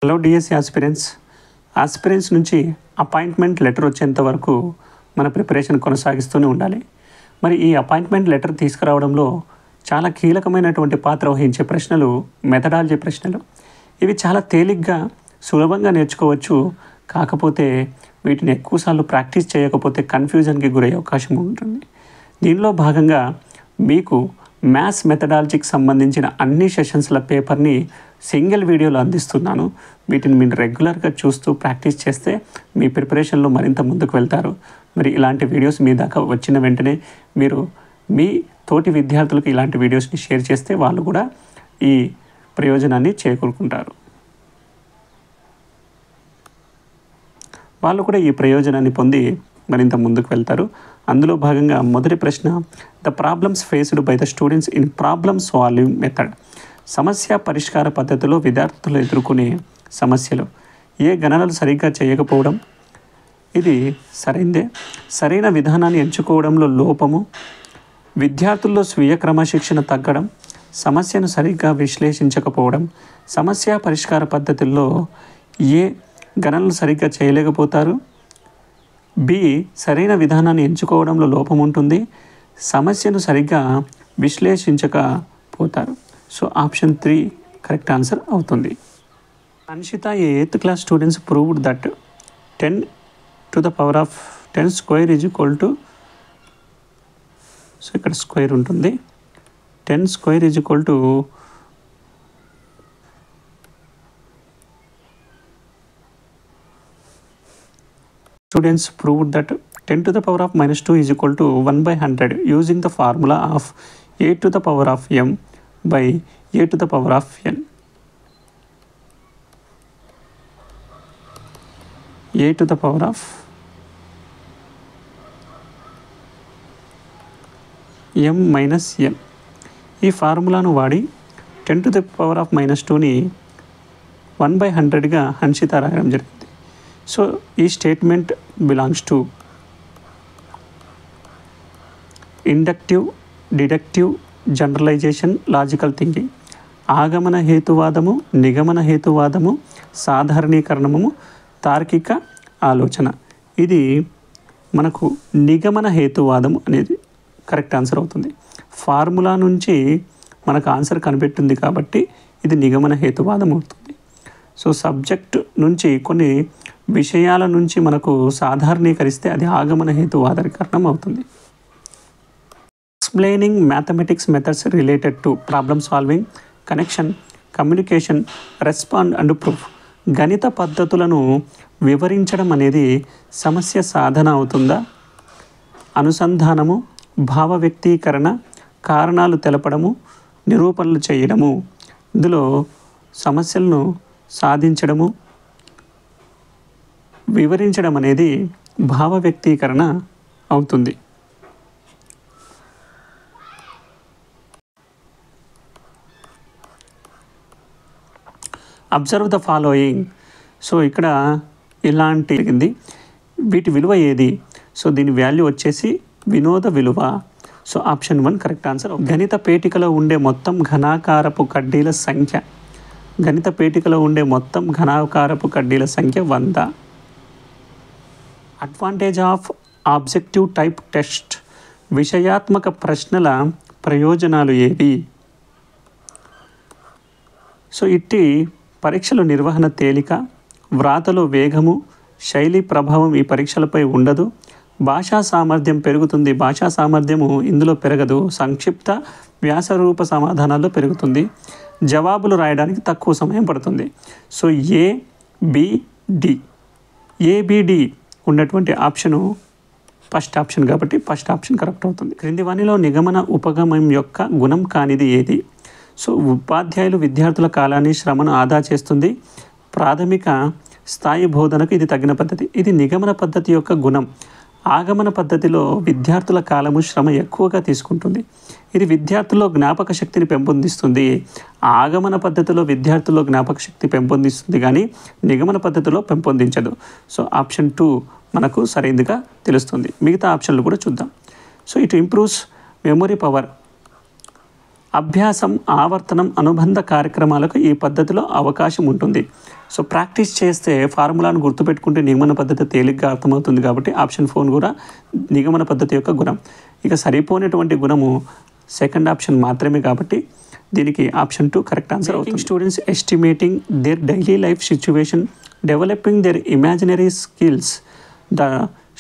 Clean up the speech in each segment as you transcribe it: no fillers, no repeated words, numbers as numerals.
Hello DSC aspirants నుంచి appointment letter వచ్చేంత వరకు మన ప్రిపరేషన్ కొనసాగిస్తూనే ఉండాలి. మరి ఈ అపాయింట్మెంట్ లెటర్ తీసుకురావడంలో చాలా కీలకమైనటువంటి పాత్ర వహించే ప్రశ్నలు మెథడాలజీ ప్రశ్నలు. ఇవి చాలా తేలిగ్గా సులభంగా నేర్చుకోవచ్చు. కాకపోతే వీటిని ఎక్కువసార్లు ప్రాక్టీస్ చేయకపోతే కన్ఫ్యూజన్కి గురయ్యే అవకాశం ఉంటుంది. దీనిలో భాగంగా మీకు మ్యాథ్స్ మెథడాలజీకి సంబంధించిన అన్ని సెషన్స్ల పేపర్ని సింగిల్ వీడియోలో అందిస్తున్నాను. వీటిని మీరు రెగ్యులర్గా చూస్తూ ప్రాక్టీస్ చేస్తే మీ ప్రిపరేషన్లో మరింత ముందుకు వెళ్తారు. మరి ఇలాంటి వీడియోస్ మీ దాకా వచ్చిన వెంటనే మీరు మీ తోటి విద్యార్థులకు ఇలాంటి వీడియోస్ని షేర్ చేస్తే వాళ్ళు కూడా ఈ ప్రయోజనాన్ని చేకూరుకుంటారు. వాళ్ళు కూడా ఈ ప్రయోజనాన్ని పొంది మరింత ముందుకు వెళ్తారు. అందులో భాగంగా మొదటి ప్రశ్న, the problems faced by the students in problem solving method. సమస్య పరిష్కార పద్ధతిలో విద్యార్థులు ఎదుర్కొనే సమస్యలు. ఏ గణనలు సరిగ్గా చేయకపోవడం, ఇది సరైందే. సరైన విధానాన్ని ఎంచుకోవడంలో లోపము, విద్యార్థుల్లో స్వీయ క్రమశిక్షణ తగ్గడం, సమస్యను సరిగ్గా విశ్లేషించకపోవడం. సమస్య పరిష్కార పద్ధతుల్లో ఏ గణనలు సరిగ్గా చేయలేకపోతారు, బి సరైన విధానాన్ని ఎంచుకోవడంలో లోపం ఉంటుంది, సమస్యను సరిగ్గా విశ్లేషించకపోతారు. సో ఆప్షన్ 3 కరెక్ట్ ఆన్సర్ అవుతుంది. అన్షిత, ఏ 8th class students proved that 10 to the power of 10 square is equal to, so ఇక్కడ స్క్వేర్ ఉంటుంది, 10 square is equal to students proved that 10 to the power of minus 2 is equal to 1 by 100 using the formula of a to the power of m by a to the power of n. a to the power of m minus n. ఈ ఫార్ములాను వాడి 10 to the power of minus 2ని 1 by 100గా Hanshitha రాయడం జరిగింది. So ఈ statement belongs to inductive, deductive, generalization, logical thinking. ఆగమన హేతువాదము, నిగమన హేతువాదము, సాధారణీకరణము, తార్కిక ఆలోచన. ఇది మనకు నిగమన హేతువాదము అనేది కరెక్ట్ ఆన్సర్ అవుతుంది. ఫార్ములా నుంచి మనకు ఆన్సర్ కనిపెట్టింది కాబట్టి ఇది నిగమన హేతువాదం అవుతుంది. సో సబ్జెక్ట్ నుంచి కొన్ని విషయాల నుంచి మనకు సాధారణీకరిస్తే అది ఆగమన హేతువాదీకరణం అవుతుంది. Explaining mathematics methods related to problem solving, connection, communication, respond and proof. గణిత పద్ధతులను వివరించడం అనేది సమస్య సాధన అవుతుందా? అనుసంధానము, భావ వ్యక్తీకరణ, కారణాలు తెలపడము, నిరూపణలు చేయడము. ఇందులో సమస్యలను సాధించడము, వివరించడం అనేది భావ వ్యక్తీకరణ అవుతుంది. Observe the following. సో ఇక్కడ ఇలాంటి వీటి విలువ ఏది? సో దీని వాల్యూ వచ్చేసి వినోద విలువ. So option 1 correct answer. గణిత పేటికలో ఉండే మొత్తం ఘనాకారపు కడ్డీల సంఖ్య. గణిత పేటికలో ఉండే మొత్తం ఘనాకారపు కడ్డీల సంఖ్య 100. Advantage of objective type test. విషయాత్మక ప్రశ్నల ప్రయోజనాలు ఏవి? సో ఇట్టి పరీక్షల నిర్వహణ తేలిక, వ్రాతలో వేగము, శైలి ప్రభావం ఈ పరీక్షలపై ఉండదు, భాషా సామర్థ్యం పెరుగుతుంది. భాషా సామర్థ్యము ఇందులో పెరగదు. సంక్షిప్త వ్యాసరూప సమాధానాల్లో పెరుగుతుంది. జవాబులు రాయడానికి తక్కువ సమయం పడుతుంది. సో ఏబిడి ఉన్నటువంటి ఆప్షను ఫస్ట్ ఆప్షన్ కాబట్టి ఫస్ట్ ఆప్షన్ కరెక్ట్ అవుతుంది. క్రింది వానిలో నిగమన ఉపగమం యొక్క గుణం కానిది ఏది? సో ఉపాధ్యాయులు విద్యార్థుల కాలాన్ని, శ్రమను ఆదా చేస్తుంది. ప్రాథమిక స్థాయి బోధనకు ఇది తగిన పద్ధతి. ఇది నిగమన పద్ధతి యొక్క గుణం. ఆగమన పద్ధతిలో విద్యార్థుల కాలము, శ్రమ ఎక్కువగా తీసుకుంటుంది. ఇది విద్యార్థుల్లో జ్ఞాపక శక్తిని పెంపొందిస్తుంది. ఆగమన పద్ధతిలో విద్యార్థుల్లో జ్ఞాపక శక్తి పెంపొందిస్తుంది కానీ నిగమన పద్ధతిలో పెంపొందించదు. సో ఆప్షన్ 2 మనకు సరైనదిగా తెలుస్తుంది. మిగతా ఆప్షన్లు కూడా చూద్దాం. So it improves memory power. అభ్యాసం, ఆవర్తనం, అనుబంధ కార్యక్రమాలకు ఈ పద్ధతిలో అవకాశం ఉంటుంది. సో ప్రాక్టీస్ చేస్తే ఫార్ములాను గుర్తుపెట్టుకుంటే నిగమన పద్ధతి తేలిగ్గా అర్థమవుతుంది కాబట్టి ఆప్షన్ 4 కూడా నిగమన పద్ధతి యొక్క గుణం. ఇక సరిపోయినటువంటి గుణము సెకండ్ ఆప్షన్ మాత్రమే కాబట్టి దీనికి ఆప్షన్ 2 కరెక్ట్ ఆన్సర్ అవుతుంది. Students estimating their daily life situation developing their imaginary skills the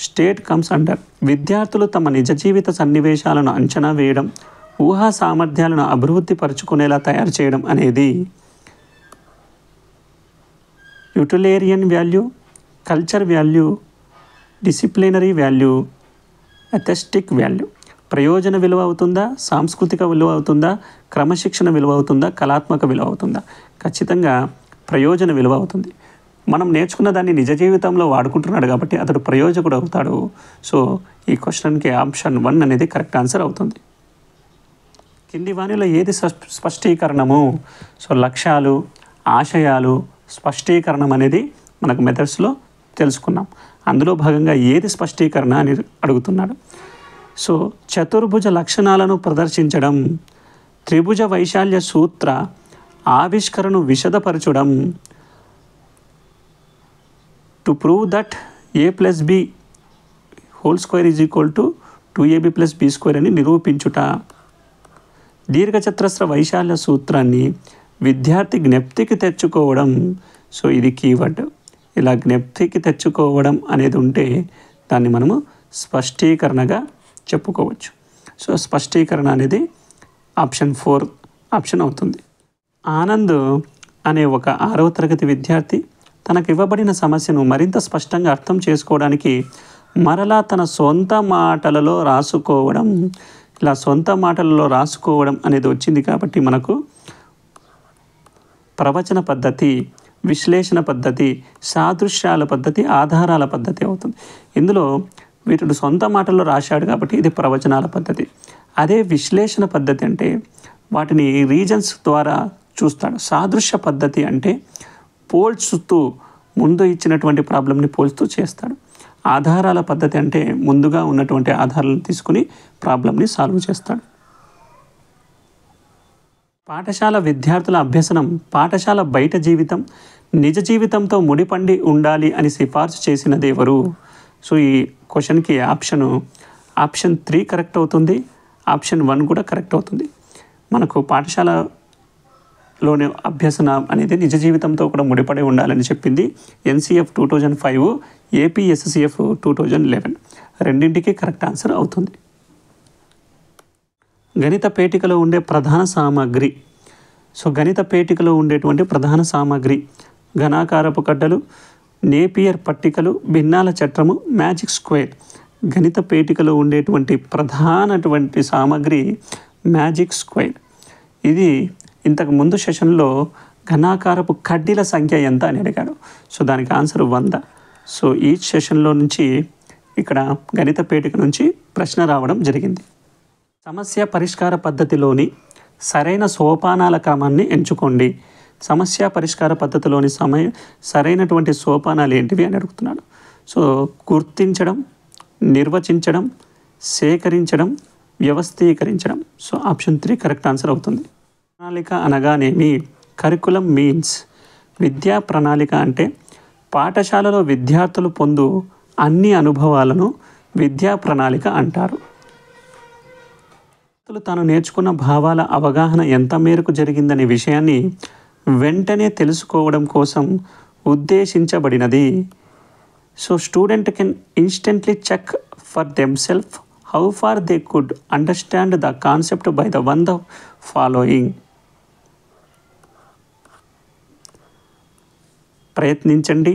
state comes under. విద్యార్థులు తమ నిజ జీవిత సన్నివేశాలను అంచనా వేయడం, ఊహా సామర్థ్యాలను అభివృద్ధి పరుచుకునేలా తయారు చేయడం అనేది utilitarian value, culture value, disciplinary value, aesthetic value. ప్రయోజన విలువ అవుతుందా, సాంస్కృతిక విలువ అవుతుందా, క్రమశిక్షణ విలువ అవుతుందా, కళాత్మక విలువ అవుతుందా? ఖచ్చితంగా ప్రయోజన విలువ అవుతుంది. మనం నేర్చుకున్న దాన్ని నిజ జీవితంలో వాడుకుంటున్నాడు కాబట్టి అతడు ప్రయోజకుడు అవుతాడు. సో ఈ క్వశ్చన్కి ఆప్షన్ 1 అనేది కరెక్ట్ ఆన్సర్ అవుతుంది. కింది వాణిలో ఏది స్పష్టీకరణము? సో లక్ష్యాలు, ఆశయాలు, స్పష్టీకరణం అనేది మనకు మెథడ్స్లో తెలుసుకున్నాం. అందులో భాగంగా ఏది స్పష్టీకరణ అని అడుగుతున్నాడు. సో చతుర్భుజ లక్షణాలను ప్రదర్శించడం, త్రిభుజ వైశాల్య సూత్ర ఆవిష్కరణను విశదపరచడం, to prove that a+b whole square is equal to 2ab+b² అని నిరూపించుట, దీర్ఘచతురస్ర వైశాల్య సూత్రాన్ని విద్యార్థి జ్ఞప్తికి తెచ్చుకోవడం. సో ఇది కీవర్డ్. ఇలా జ్ఞప్తికి తెచ్చుకోవడం అనేది ఉంటే దాన్ని మనము స్పష్టీకరణగా చెప్పుకోవచ్చు. సో స్పష్టీకరణ అనేది ఆప్షన్ 4 ఆప్షన్ అవుతుంది. ఆనంద్ అనే ఒక 6వ తరగతి విద్యార్థి తనకు ఇవ్వబడిన సమస్యను మరింత స్పష్టంగా అర్థం చేసుకోవడానికి మరలా తన సొంత మాటలలో రాసుకోవడం. ఇలా సొంత మాటలలో రాసుకోవడం అనేది వచ్చింది కాబట్టి మనకు ప్రవచన పద్ధతి, విశ్లేషణ పద్ధతి, సాదృశ్యాల పద్ధతి, ఆధారాల పద్ధతి అవుతుంది. ఇందులో వీటిని సొంత మాటల్లో రాశాడు కాబట్టి ఇది ప్రవచనాల పద్ధతి. అదే విశ్లేషణ పద్ధతి అంటే వాటిని రీజన్స్ ద్వారా చూస్తాడు. సాదృశ్య పద్ధతి అంటే పోల్చుతూ ముందు ఇచ్చినటువంటి ప్రాబ్లంని పోల్చుతూ చేస్తాడు. ఆధారాల పద్ధతి అంటే ముందుగా ఉన్నటువంటి ఆధారాలను తీసుకుని ప్రాబ్లంని సాల్వ్ చేస్తాడు. పాఠశాల విద్యార్థుల అభ్యసనం పాఠశాల బయట జీవితం నిజ జీవితంతో ముడిపడి ఉండాలి అని సిఫార్సు చేసినది ఎవరు? సో ఈ క్వశ్చన్కి ఆప్షన్ 3 కరెక్ట్ అవుతుంది. ఆప్షన్ 1 కూడా కరెక్ట్ అవుతుంది. మనకు పాఠశాలలోని అభ్యసనం అనేది నిజ జీవితంతో కూడా ముడిపడి ఉండాలని చెప్పింది NCF 2005, APSCF 2011. రెండింటికి కరెక్ట్ ఆన్సర్ అవుతుంది. గణిత పేటికలో ఉండే ప్రధాన సామాగ్రి. సో గణిత పేటికలో ఉండేటువంటి ప్రధాన సామాగ్రి ఘనాకారపు కడ్డలు, నేపియర్ పట్టికలు, భిన్నాల చట్రము, మ్యాజిక్ స్క్వేర్. గణిత పేటికలో ఉండేటువంటి ప్రధానటువంటి సామాగ్రి మ్యాజిక్ స్క్వేర్. ఇది ఇంతకు ముందు సెషన్లో ఘనాకారపు కడ్డీల సంఖ్య ఎంత అని అడిగాడు. సో దానికి ఆన్సర్ 100. సో ఈ సెషన్లో నుంచి ఇక్కడ గణిత పేటిక నుంచి ప్రశ్న రావడం జరిగింది. సమస్య పరిష్కార పద్ధతిలోని సరైన సోపానాల క్రమాన్ని ఎంచుకోండి. సమస్య పరిష్కార పద్ధతిలోని సరైనటువంటి సోపానాలు ఏంటివి అని అడుగుతున్నాడు. సో గుర్తించడం, నిర్వచించడం, సేకరించడం, వ్యవస్థీకరించడం. సో ఆప్షన్ 3 కరెక్ట్ ఆన్సర్ అవుతుంది. ప్రణాళిక అనగానేమి? Curriculum means. విద్యా ప్రణాళిక అంటే పాఠశాలలో విద్యార్థులు పొందు అన్ని అనుభవాలను విద్యా ప్రణాళిక అంటారు. తాను నేర్చుకున్న భావాల అవగాహన ఎంత మేరకు జరిగిందనే విషయాన్ని వెంటనే తెలుసుకోవడం కోసం ఉద్దేశించబడినది. So student can instantly check for themself how far they could understand the concept by the one the following. ప్రయత్నించండి,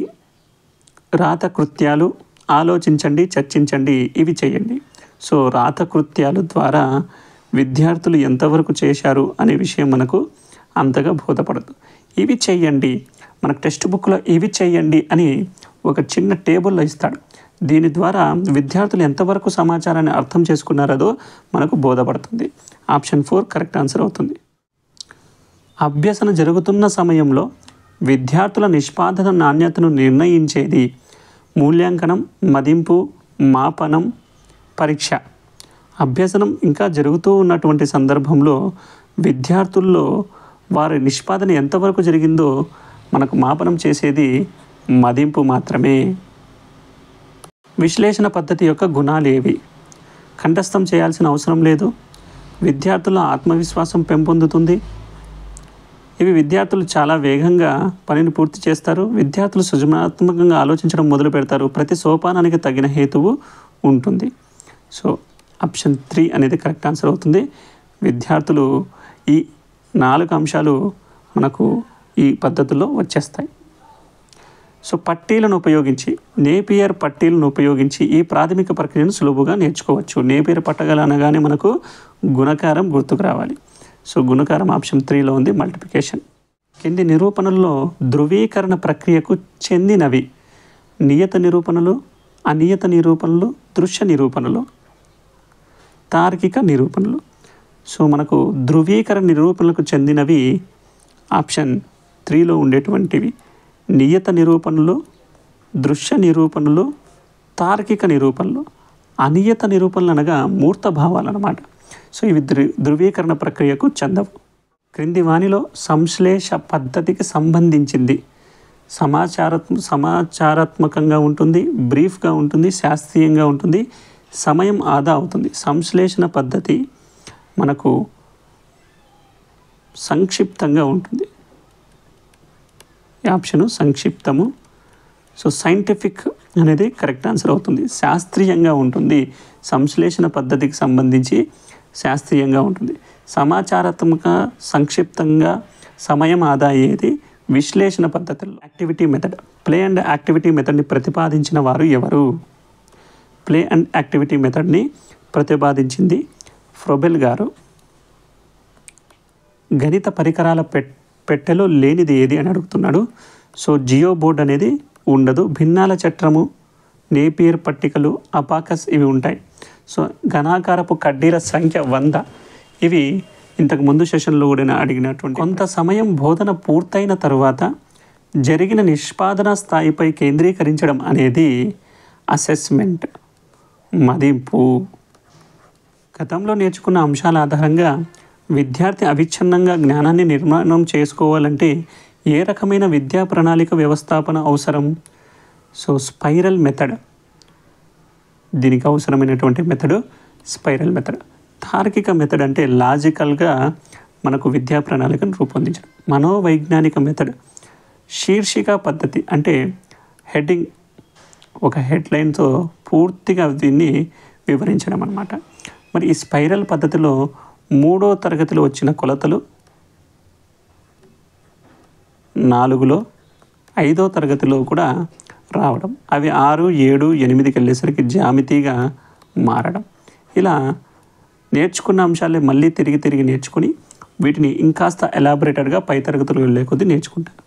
రాత కృత్యాలు, ఆలోచించండి, చర్చించండి, ఇవి చేయండి. సో రాత కృత్యాలు ద్వారా విద్యార్థులు ఎంతవరకు చేశారు అనే విషయం మనకు అంతగా బోధపడదు. ఇవి చేయండి, మనకు టెక్స్ట్ బుక్లో ఇవి చేయండి అని ఒక చిన్న టేబుల్లో ఇస్తాడు. దీని ద్వారా విద్యార్థులు ఎంతవరకు సమాచారాన్ని అర్థం చేసుకున్నారో మనకు బోధపడుతుంది. ఆప్షన్ 4 కరెక్ట్ ఆన్సర్ అవుతుంది. అభ్యసన జరుగుతున్న సమయంలో విద్యార్థుల నిష్పాదన నాణ్యతను నిర్ణయించేది మూల్యాంకనం, మదింపు, మాపనం, పరీక్ష. అభ్యసనం ఇంకా జరుగుతూ ఉన్నటువంటి సందర్భంలో విద్యార్థుల్లో వారి నిష్పాదన ఎంతవరకు జరిగిందో మనకు మాపనం చేసేది మదింపు మాత్రమే. విశ్లేషణ పద్ధతి యొక్క గుణాలు ఏవి? కంఠస్థం చేయాల్సిన అవసరం లేదు, విద్యార్థుల ఆత్మవిశ్వాసం పెంపొందుతుంది, ఇవి విద్యార్థులు చాలా వేగంగా పనిని పూర్తి చేస్తారు, విద్యార్థులు సృజనాత్మకంగా ఆలోచించడం మొదలు పెడతారు, ప్రతి సోపానానికి తగిన హేతువు ఉంటుంది. సో ఆప్షన్ 3 అనేది కరెక్ట్ ఆన్సర్ అవుతుంది. విద్యార్థులు ఈ 4 అంశాలు మనకు ఈ పద్ధతుల్లో వచ్చేస్తాయి. సో పట్టీలను ఉపయోగించి, నేపియర్ పట్టీలను ఉపయోగించి ఈ ప్రాథమిక ప్రక్రియను సులువుగా నేర్చుకోవచ్చు. నేపియర్ పట్టగల అనగానే మనకు గుణకారం గుర్తుకు రావాలి. సో గుణకారం ఆప్షన్ 3లో ఉంది, మల్టిప్లికేషన్. కింది నిరూపణల్లో ధృవీకరణ ప్రక్రియకు చెందినవి నియత నిరూపణలు, అనియత నిరూపణలు, దృశ్య నిరూపణలు, తార్కిక నిరూపణలు. సో మనకు ధృవీకరణ నిరూపణలకు చెందినవి ఆప్షన్ 3లో ఉండేటువంటివి నియత నిరూపణలు, దృశ్య నిరూపణలు, తార్కిక నిరూపణలు. అనియత నిరూపణలు అనగా మూర్త భావాలు అన్నమాట. సో ఇవి ధృవీకరణ ప్రక్రియకు చెందవు. క్రింది వానిలో సంశ్లేష పద్ధతికి సంబంధించింది సమాచారాత్మకంగా ఉంటుంది, బ్రీఫ్గా ఉంటుంది, శాస్త్రీయంగా ఉంటుంది, సమయం ఆదా అవుతుంది. సంశ్లేషణ పద్ధతి మనకు సంక్షిప్తంగా ఉంటుంది. ఈ ఆప్షను సంక్షిప్తము. సో సైంటిఫిక్ అనేది కరెక్ట్ ఆన్సర్ అవుతుంది. శాస్త్రీయంగా ఉంటుంది, సంశ్లేషణ పద్ధతికి సంబంధించి శాస్త్రీయంగా ఉంటుంది. సమాచారాత్మక, సంక్షిప్తంగా, సమయం ఆదా అయ్యేది విశ్లేషణ పద్ధతుల్లో. Activity method, play and activity మెథడ్ని ప్రతిపాదించిన వారు ఎవరు? ప్లే అండ్ యాక్టివిటీ మెథడ్ని ప్రతిపాదించింది ఫ్రోబెల్ గారు. గణిత పరికరాల పెట్టెలో లేనిది ఏది అని అడుగుతున్నాడు. సో జియో బోర్డ్ అనేది ఉండదు. భిన్నాల చట్రము, నేపియర్ పట్టికలు, అబాకస్ ఇవి ఉంటాయి. సో ఘనాకారపు కడ్డీల సంఖ్య 100. ఇవి ఇంతకు ముందు సెషన్లో కూడా అడిగినటువంటి. కొంత సమయం బోధన పూర్తయిన తరువాత జరిగిన నిష్పాదన స్థాయిపై కేంద్రీకరించడం అనేది అసెస్మెంట్, మదింపు. గతంలో నేర్చుకున్న అంశాల ఆధారంగా విద్యార్థి అవిచ్ఛిన్నంగా జ్ఞానాన్ని నిర్మాణం చేసుకోవాలంటే ఏ రకమైన విద్యా ప్రణాళిక వ్యవస్థాపన అవసరం? సో స్పైరల్ మెథడ్, దీనికి అవసరమైనటువంటి మెథడ్ స్పైరల్ మెథడ్. తార్కిక మెథడ్ అంటే లాజికల్గా మనకు విద్యా ప్రణాళికను రూపొందించడం. మనోవైజ్ఞానిక మెథడ్ శీర్షిక పద్ధతి, అంటే హెడ్డింగ్, ఒక హెడ్లైన్తో పూర్తిగా దీన్ని వివరించడం అన్నమాట. మరి ఈ స్పైరల్ పద్ధతిలో 3వ తరగతిలో వచ్చిన కొలతలు 4లో, 5వ తరగతిలో కూడా రావడం, అవి 6, 7, 8కి వెళ్ళేసరికి జ్యామితిగా మారడం. ఇలా నేర్చుకున్న అంశాలే మళ్ళీ తిరిగి నేర్చుకుని వీటిని ఇంకాస్త ఎలాబొరేటెడ్గా పై తరగతులు వెళ్ళే కొద్దీ నేర్చుకుంటారు.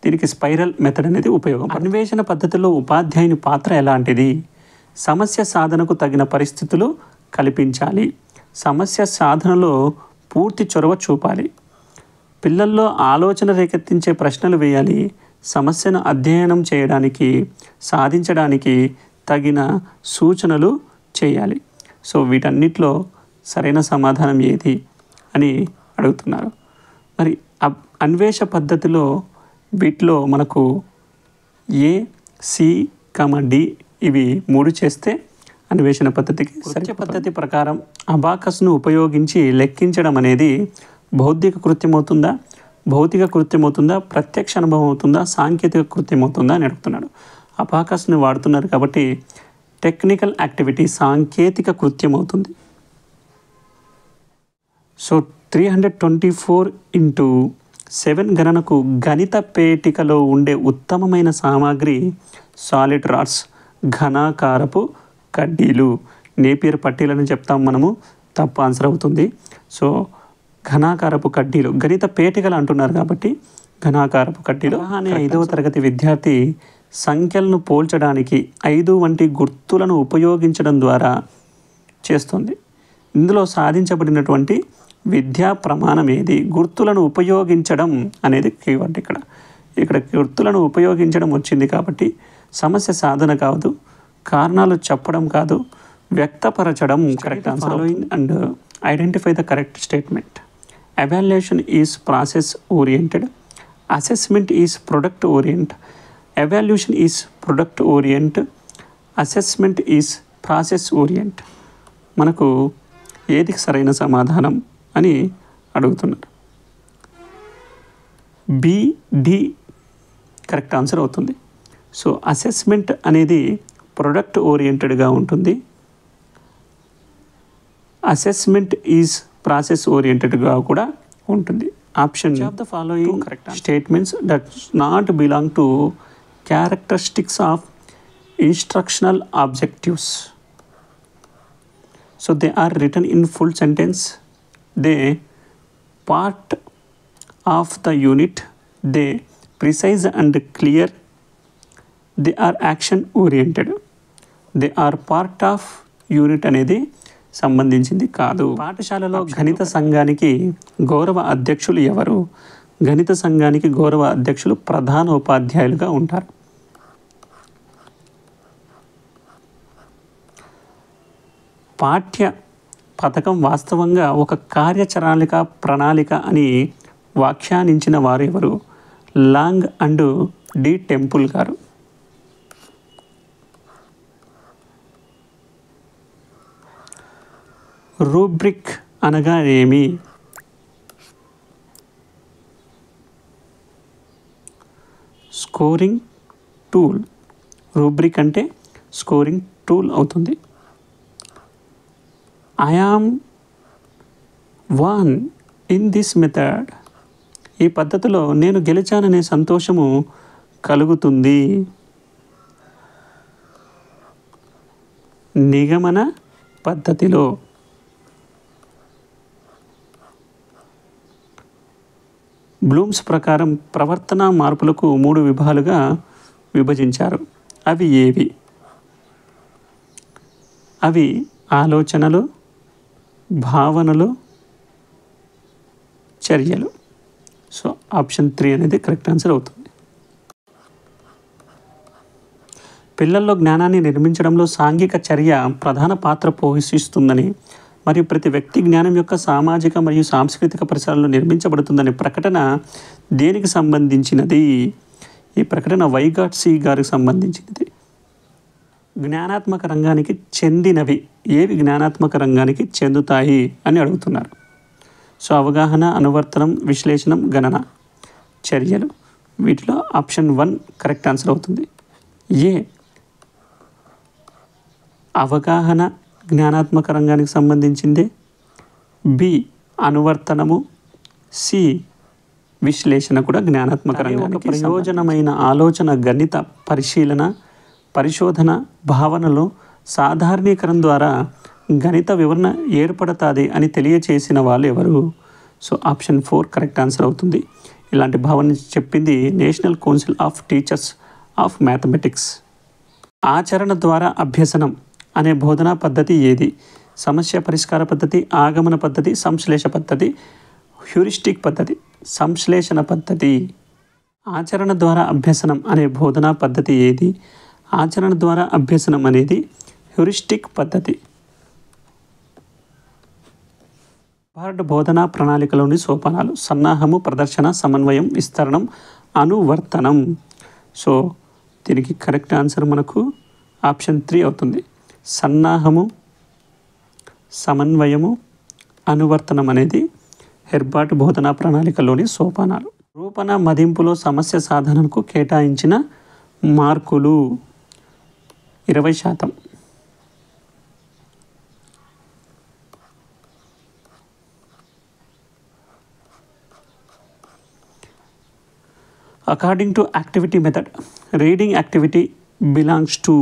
దీనికి స్పైరల్ మెథడ్ అనేది ఉపయోగం. అన్వేషణ పద్ధతిలో ఉపాధ్యాయుని పాత్ర ఎలాంటిది? సమస్య సాధనకు తగిన పరిస్థితులు కల్పించాలి, సమస్య సాధనలో పూర్తి చొరవ చూపాలి, పిల్లల్లో ఆలోచన రేకెత్తించే ప్రశ్నలు వేయాలి, సమస్యను అధ్యయనం చేయడానికి, సాధించడానికి తగిన సూచనలు చేయాలి. సో వీటన్నిటిలో సరైన సమాధానం ఏది అని అడుగుతున్నారు. మరి అన్వేష పద్ధతిలో వీటిలో మనకు ఏ, సి, డి ఇవి 3 చేస్తే అన్వేషణ పద్ధతికి. సత్య పద్ధతి ప్రకారం అబాకస్ను ఉపయోగించి లెక్కించడం అనేది బౌద్ధిక కృత్యం అవుతుందా, భౌతిక కృత్యం అవుతుందా, ప్రత్యక్ష అనుభవం అవుతుందా, సాంకేతిక కృత్యం అవుతుందా అని అడుగుతున్నాడు. అబాకస్ని వాడుతున్నారు కాబట్టి టెక్నికల్ యాక్టివిటీ, సాంకేతిక కృత్యం అవుతుంది. సో 324x7 గణనకు గణిత పేటికలో ఉండే ఉత్తమమైన సామాగ్రి సాలిడ్ రాడ్స్, ఘనాకారపు కడ్డీలు. నేపియర్ పట్టీలని చెప్తాం మనము, తప్పు ఆన్సర్ అవుతుంది. సో ఘనాకారపు కడ్డీలు, గణిత పేటికలు అంటున్నారు కాబట్టి ఘనాకారపు కడ్డీలు. అనే 5వ తరగతి విద్యార్థి సంఖ్యలను పోల్చడానికి 5 వంటి గుర్తులను ఉపయోగించడం ద్వారా చేస్తుంది. ఇందులో సాధించబడినటువంటి విద్యా ప్రమాణం ఏది? గుర్తులను ఉపయోగించడం అనేది కీవర్డ్. ఇక్కడ గుర్తులను ఉపయోగించడం వచ్చింది కాబట్టి సమస్య సాధన కాదు, కారణాలు చెప్పడం కాదు, వ్యక్తపరచడం correct answer. Following and identify the correct statement. Evaluation is process oriented, assessment is product orient, evaluation is product orient, assessment is process orient. మనకు ఏది సరైన సమాధానం అని అడుగుతున్నారు. BD కరెక్ట్ ఆన్సర్ అవుతుంది. సో అసెస్మెంట్ అనేది ప్రొడక్ట్ ఓరియంటెడ్గా ఉంటుంది, అసెస్మెంట్ ఈజ్ ప్రాసెస్ ఓరియంటెడ్గా కూడా ఉంటుంది. Option of the following correct statements does not belong to characteristics of instructional objectives. So they are written in full sentence, they part of the unit, they precise and clear, they are action oriented. They are part of unit అనేది సంబంధించింది కాదు. పాఠశాలలో గణిత సంఘానికి గౌరవ అధ్యక్షులు ఎవరు? గణిత సంఘానికి గౌరవ అధ్యక్షులు ప్రధాన ఉపాధ్యాయులుగా ఉంటారు. పాఠ్య పథకం వాస్తవంగా ఒక కార్యాచరణిక ప్రణాళిక అని వ్యాఖ్యానించిన వారు ఎవరు? లాంగ్ అండ్ డి టెంపుల్ గారు. రూబ్రిక్ అనగా ఏమి? Scoring tool. రూబ్రిక్ అంటే స్కోరింగ్ టూల్ అవుతుంది. I am one in this method. ఈ పద్ధతిలో నేను గెలిచాననే సంతోషము కలుగుతుంది. నిగమన పద్ధతిలో. బ్లూమ్స్ ప్రకారం ప్రవర్తన మార్పులకు 3 విభాగాలుగా విభజించారు. అవి ఏవి? అవి ఆలోచనలు, భావనలు, చర్యలు. సో ఆప్షన్ 3 అనేది కరెక్ట్ ఆన్సర్ అవుతుంది. పిల్లల్లో జ్ఞానాన్ని నిర్మించడంలో సాంఘిక చర్య ప్రధాన పాత్ర పోషిస్తుందని మరియు ప్రతి వ్యక్తి జ్ఞానం యొక్క సామాజిక మరియు సాంస్కృతిక పరిసరాల్లో నిర్మించబడుతుందనే ప్రకటన దేనికి సంబంధించినది? ఈ ప్రకటన వైగాట్సీ గారికి సంబంధించినది. జ్ఞానాత్మక రంగానికి చెందినవి ఏవి జ్ఞానాత్మక రంగానికి చెందుతాయి అని అడుగుతున్నారు. సో అవగాహన, అనువర్తనం, విశ్లేషణం, గణన, చర్యలు. వీటిలో ఆప్షన్ 1 కరెక్ట్ ఆన్సర్ అవుతుంది. ఏ అవగాహన జ్ఞానాత్మక రంగానికి సంబంధించింది, బి అనువర్తనము, సి విశ్లేషణ కూడా జ్ఞానాత్మక రంగానికి ప్రయోజనమైన ఆలోచన, గణిత పరిశీలన, పరిశోధన, భావనలో సాధారణీకరణ ద్వారా గణిత వివరణ ఏర్పడుతుంది అని తెలియచేసిన వాళ్ళు ఎవరు? సో ఆప్షన్ 4 కరెక్ట్ ఆన్సర్ అవుతుంది. ఇలాంటి భావన చెప్పింది national council of teachers of mathematics. ఆచరణ ద్వారా అభ్యసనం అనే బోధనా పద్ధతి ఏది? సమస్య పరిష్కార పద్ధతి, ఆగమన పద్ధతి, సంశ్లేష పద్ధతి, హ్యూరిస్టిక్ పద్ధతి, సంశ్లేషణ పద్ధతి. ఆచరణ ద్వారా అభ్యసనం అనే బోధనా పద్ధతి ఏది? ఆచరణ ద్వారా అభ్యసనం అనేది హ్యూరిస్టిక్ పద్ధతి. పార్ట్ బోధనా ప్రణాళికలోని సోపానాలు: సన్నాహము, ప్రదర్శన, సమన్వయం, విస్తరణం, అనువర్తనం. సో దీనికి కరెక్ట్ ఆన్సర్ మనకు ఆప్షన్ 3 అవుతుంది. సన్నాహము, సమన్వయము, అనువర్తనం అనేది హెర్బార్ట్ బోధనా ప్రణాళికలోని సోపానాలు. రూపణ మదింపులో సమస్య సాధనకు కేటాయించిన మార్కులు 20%. According to activity method, reading activity belongs to.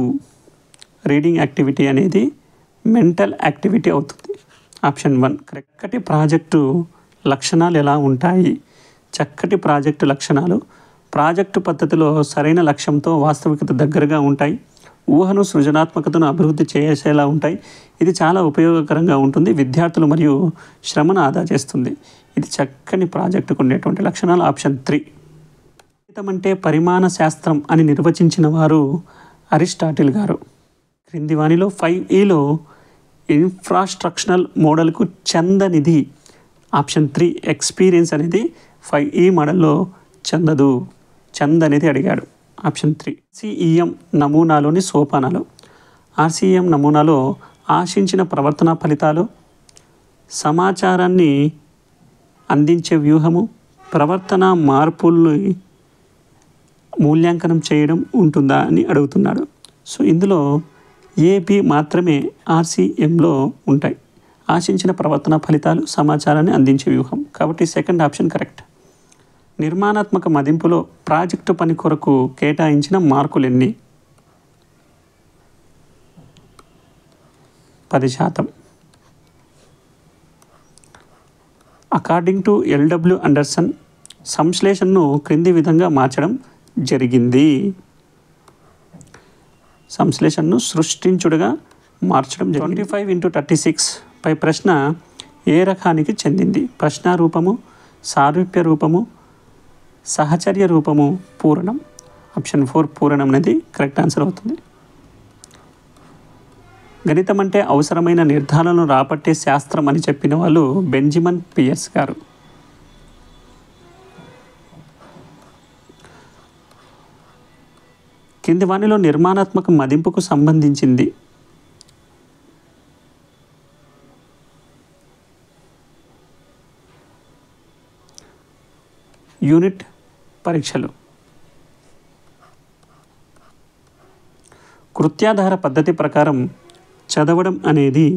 Reading activity అనేది మెంటల్ యాక్టివిటీ అవుతుంది. Option 1 correct. చక్కటి ప్రాజెక్టు లక్షణాలు ఎలా ఉంటాయి? చక్కటి ప్రాజెక్టు లక్షణాలు ప్రాజెక్టు పద్ధతిలో సరైన లక్ష్యంతో వాస్తవికత దగ్గరగా ఉంటాయి, ఊహను సృజనాత్మకతను అభివృద్ధి చేసేలా ఉంటాయి. ఇది చాలా ఉపయోగకరంగా ఉంటుంది, విద్యార్థులు మరియు శ్రమను ఆదా చేస్తుంది. ఇది చక్కని ప్రాజెక్టుకు ఉండేటువంటి లక్షణాలు. ఆప్షన్ 3. గణితం అంటే పరిమాణ శాస్త్రం అని నిర్వచించిన వారు అరిస్టాటిల్ గారు. క్రింది వానిలో 5Eలో ఇన్ఫ్రాస్ట్రక్షనల్ మోడల్కు చెందనిది. ఆప్షన్ 3 ఎక్స్పీరియన్స్ అనేది 5E మోడల్లో చెందదు. చంద్ అనేది అడిగాడు. ఆప్షన్ 3. ఆర్సీఈఎం నమూనాలోని సోపానాలు. ఆర్సీఈఎం నమూనాలో ఆశించిన ప్రవర్తన ఫలితాలు, సమాచారాన్ని అందించే వ్యూహము, ప్రవర్తన మార్పుల్ని మూల్యాంకనం చేయడం ఉంటుందా అని అడుగుతున్నాడు. సో ఇందులో ఏబి మాత్రమే ఆర్సీఎంలో ఉంటాయి. ఆశించిన ప్రవర్తన ఫలితాలు, సమాచారాన్ని అందించే వ్యూహం. కాబట్టి సెకండ్ ఆప్షన్ కరెక్ట్. నిర్మాణాత్మక మదింపులో ప్రాజెక్టు పని కొరకు కేటాయించిన మార్కులు ఎన్ని? 10%. అకార్డింగ్ టు ఎల్డబ్ల్యూ అండర్సన్ సంశ్లేషణను క్రింది విధంగా మార్చడం జరిగింది. సంశ్లేషణను సృష్టించుడుగా మార్చడం జరిగింది. 25x36 పై ప్రశ్న ఏ రకానికి చెందింది? ప్రశ్న రూపము, సారూప్య రూపము, సహచర్య రూపము, పూరణం. ఆప్షన్ 4 పూరణం అనేది కరెక్ట్ ఆన్సర్ అవుతుంది. గణితం అంటే అవసరమైన నిర్ధారణను రాబట్టే శాస్త్రం అని చెప్పిన వాళ్ళు బెంజమిన్ పియర్స్ గారు. కింది వానిలో నిర్మాణాత్మక మదింపుకు సంబంధించింది యూనిట్ పరీక్షలు. కృత్యాధార పద్ధతి ప్రకారం చదవడం అనేది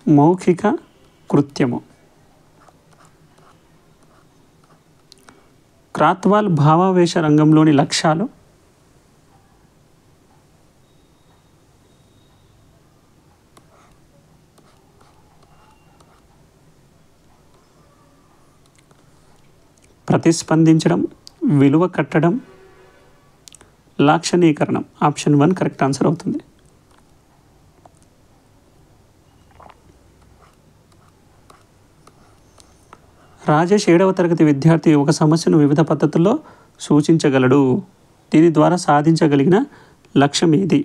మౌఖిక కృత్యము. క్రాత్వాల్ భావావేశ రంగంలోని లక్ష్యాలు. ప్రతిస్పందించడం, విలువ కట్టడం, లాక్షణీకరణం. ఆప్షన్ 1 కరెక్ట్ ఆన్సర్ అవుతుంది. రాజేష్ 7వ తరగతి విద్యార్థి ఒక సమస్యను వివిధ పద్ధతుల్లో సూచించగలడు. దీని ద్వారా సాధించగలిగిన లక్ష్యం ఏది?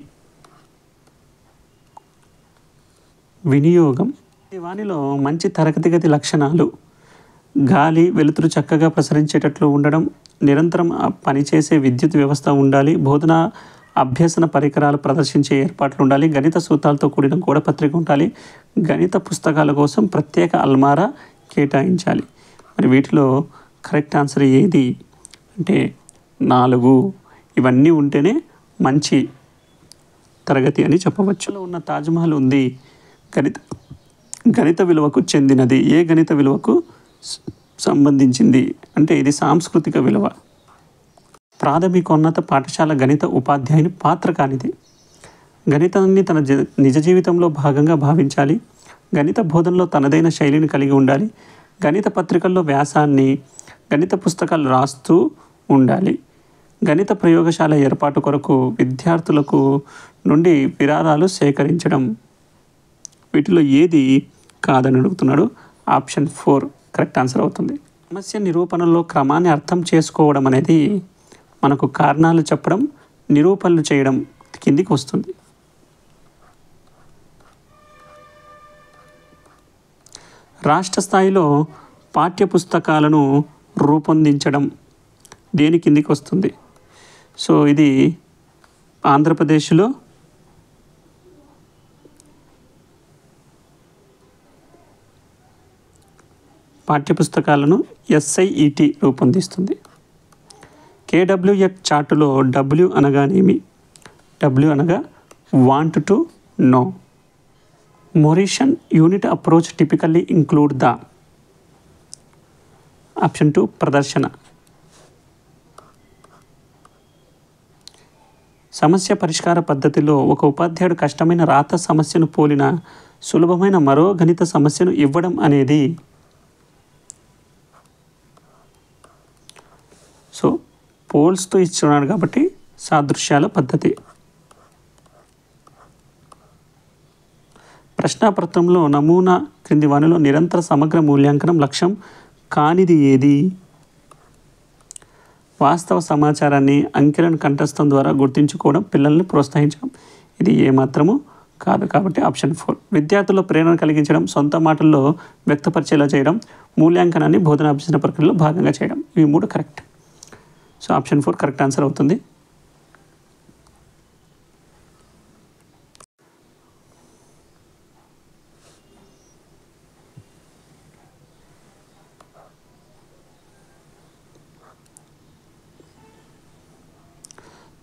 వినియోగం. వానిలో మంచి తరగతి గది లక్షణాలు: గాలి, వెలుతురు చక్కగా ప్రసరించేటట్లు ఉండడం, నిరంతరం పనిచేసే విద్యుత్ వ్యవస్థ ఉండాలి, బోధన అభ్యసన పరికరాలు ప్రదర్శించే ఏర్పాట్లు ఉండాలి, గణిత సూత్రాలతో కూడిన గోడపత్రిక ఉండాలి, గణిత పుస్తకాల కోసం ప్రత్యేక అల్మారా కేటాయించాలి. మరి వీటిలో కరెక్ట్ ఆన్సర్ ఏది అంటే 4. ఇవన్నీ ఉంటేనే మంచి తరగతి అని చెప్పవచ్చు. ఉన్న తాజ్మహల్ ఉంది, గణిత విలువకు చెందినది. ఏ గణిత విలువకు సంబంధించింది అంటే ఇది సాంస్కృతిక విలువ. ప్రాథమికోన్నత పాఠశాల గణిత ఉపాధ్యాయుని పాత్ర కానిది. గణితాన్ని తన నిజ జీవితంలో భాగంగా భావించాలి. గణిత బోధనలో తనదైన శైలిని కలిగి ఉండాలి. గణిత పత్రికల్లో వ్యాసాన్ని, గణిత పుస్తకాలు రాస్తూ ఉండాలి. గణిత ప్రయోగశాల ఏర్పాటు కొరకు విద్యార్థులకు నుండి విరాళాలు సేకరించడం. వీటిలో ఏది కాదని అడుగుతున్నాడు. ఆప్షన్ 4 కరెక్ట్ ఆన్సర్ అవుతుంది. సమస్య నిరూపణలో క్రమాన్ని అర్థం చేసుకోవడం అనేది మనకు కారణాలు చెప్పడం, నిరూపణలు చేయడం కిందికి వస్తుంది. రాష్ట్ర స్థాయిలో పాఠ్యపుస్తకాలను రూపొందించడం దేని కిందికి వస్తుంది? సో ఇది ఆంధ్రప్రదేశ్లో పాఠ్యపుస్తకాలను SIET రూపొందిస్తుంది. KWF చార్టులో W అనగానేమి? W అనగా want to know. Mauritian unit approach typically include the. Option 2 ప్రదర్శన. సమస్య పరిష్కార పద్ధతిలో ఒక ఉపాధ్యాయుడు కష్టమైన రాత సమస్యను పోలిన సులభమైన మరో గణిత సమస్యను ఇవ్వడం అనేది సో పోల్స్తో ఇస్తున్నాడు కాబట్టి సాదృశ్యాల పద్ధతి. ప్రశ్నాపత్రంలో నమూనా క్రింది వానిలో నిరంతర సమగ్ర మూల్యాంకనం లక్ష్యం కానిది ఏది? వాస్తవ సమాచారాన్ని అంకెలను కంఠస్థం ద్వారా గుర్తించుకోవడం, పిల్లల్ని ప్రోత్సహించడం. ఇది ఏమాత్రము కాదు, కాబట్టి ఆప్షన్ 4. విద్యార్థుల్లో ప్రేరణ కలిగించడం, సొంత మాటల్లో వ్యక్తపరిచేలా చేయడం, మూల్యాంకనాన్ని బోధన అభ్యసన ప్రక్రియలో భాగంగా చేయడం. ఇవి 3 correct. So option 4 correct answer అవుతుంది.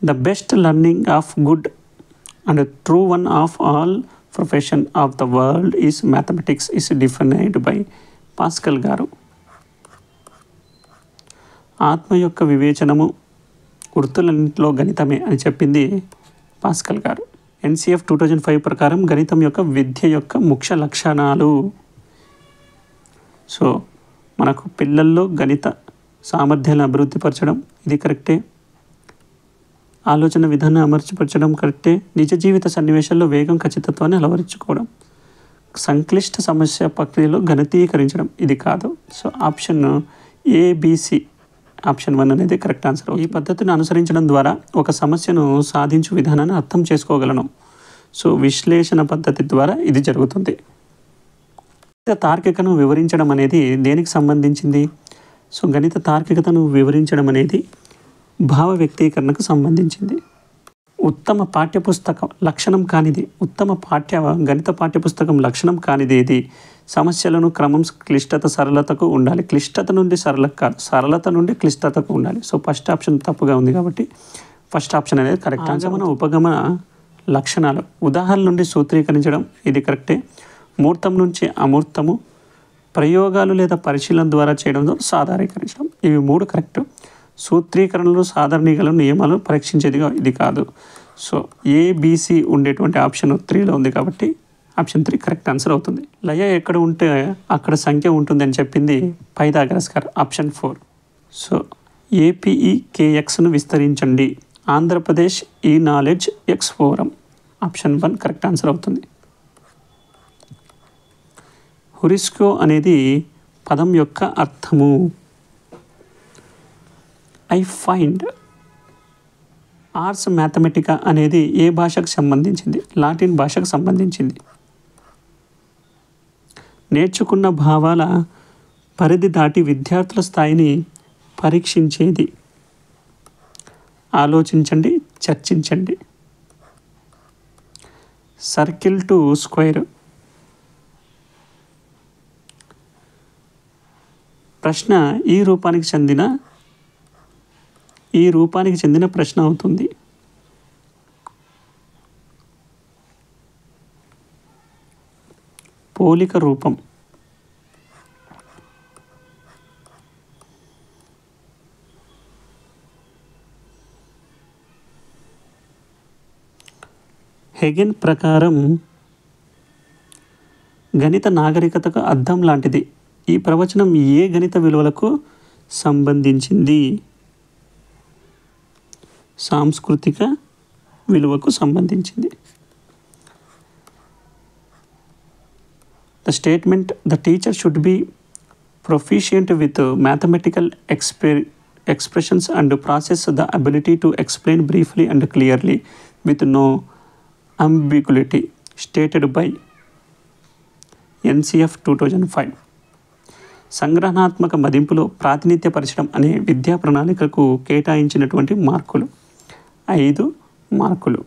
The best learning of good and a true one of all profession of the world is mathematics is defined by pascal గారు. ఆత్మ యొక్క వివేచనము గుర్తులన్నింటిలో గణితమే అని చెప్పింది పాస్కల్ గారు. NCF 2005 ప్రకారం గణితం యొక్క విద్య యొక్క ముఖ్య లక్షణాలు. సో మనకు పిల్లల్లో గణిత సామర్థ్యాలను అభివృద్ధిపరచడం, ఇది కరెక్టే. ఆలోచన విధానం అమర్చిపరచడం కరెక్టే. నిజ జీవిత సన్నివేశాల్లో వేగం, ఖచ్చితత్వాన్ని అలవరించుకోవడం, సంక్లిష్ట సమస్య ప్రక్రియలో గణితీకరించడం, ఇది కాదు. సో ఆప్షన్ ABC, ఆప్షన్ 1 అనేది కరెక్ట్ ఆన్సర్. ఈ పద్ధతిని అనుసరించడం ద్వారా ఒక సమస్యను సాధించు విధానాన్ని అర్థం చేసుకోగలను. సో విశ్లేషణ పద్ధతి ద్వారా ఇది జరుగుతుంది. తార్కికను వివరించడం అనేది దేనికి సంబంధించింది? సో గణిత తార్కికతను వివరించడం అనేది భావ వ్యక్తీకరణకు సంబంధించింది. ఉత్తమ పాఠ్యపుస్తకం లక్షణం కానిది, గణిత పాఠ్యపుస్తకం లక్షణం కానిది ఇది. సమస్యలను క్రమం, క్లిష్టత, సరళతకు ఉండాలి. క్లిష్టత నుండి సరళత కాదు, సరళత నుండి క్లిష్టతకు ఉండాలి. సో ఫస్ట్ ఆప్షన్ తప్పుగా ఉంది కాబట్టి ఫస్ట్ ఆప్షన్ అనేది కరెక్ట్. ఆగమన ఉపగమన లక్షణాలు, ఉదాహరణ నుండి సూత్రీకరించడం, ఇది కరెక్టే. మూర్తం నుంచి అమూర్తము, ప్రయోగాలు లేదా పరిశీలన ద్వారా చేయడంతో సాధారణీకరించడం, ఇవి 3 కరెక్ట్. సూత్రీకరణలు, సాధారణీకరణ నియమాలను పరీక్షించేదిగా, ఇది కాదు. సో ABC ఉండేటువంటి ఆప్షన్ 3లో ఉంది కాబట్టి ఆప్షన్ 3 కరెక్ట్ ఆన్సర్ అవుతుంది. లయ ఎక్కడ ఉంటే అక్కడ సంఖ్య ఉంటుంది అని చెప్పింది పైథాగరస్ గారు. ఆప్షన్ 4. సో APEKXను విస్తరించండి, ఆంధ్రప్రదేశ్ ఈ knowledge X forum. Option 1 correct answer అవుతుంది. హురిస్కో అనేది పదం యొక్క అర్థము. I find. ఆర్స్ మ్యాథమెటికా అనేది ఏ భాషకు సంబంధించింది? లాటిన్ భాషకు సంబంధించింది. నేర్చుకున్న భావాల పరిధి దాటి విద్యార్థుల స్థాయిని పరీక్షించేది. ఆలోచించండి, చర్చించండి. Circle to square. ప్రశ్న ఈ రూపానికి చెందిన ప్రశ్న అవుతుంది. పోలిక రూపం. హెగెన్ ప్రకారం గణిత నాగరికతకు అద్దం లాంటిది. ఈ ప్రవచనం ఏ గణిత విలువలకు సంబంధించింది? సాంస్కృతిక విలువకు సంబంధించింది. The statement, the teacher should be proficient with mathematical expressions and possess the ability to explain briefly and clearly with no ambiguity, stated by NCF 2005. సంగ్రహణాత్మక మదింపులో ప్రాతినిధ్యపరచడం అనే విద్యా ప్రణాళికకు కేటాయించినటువంటి మార్కులు 5 మార్కులు.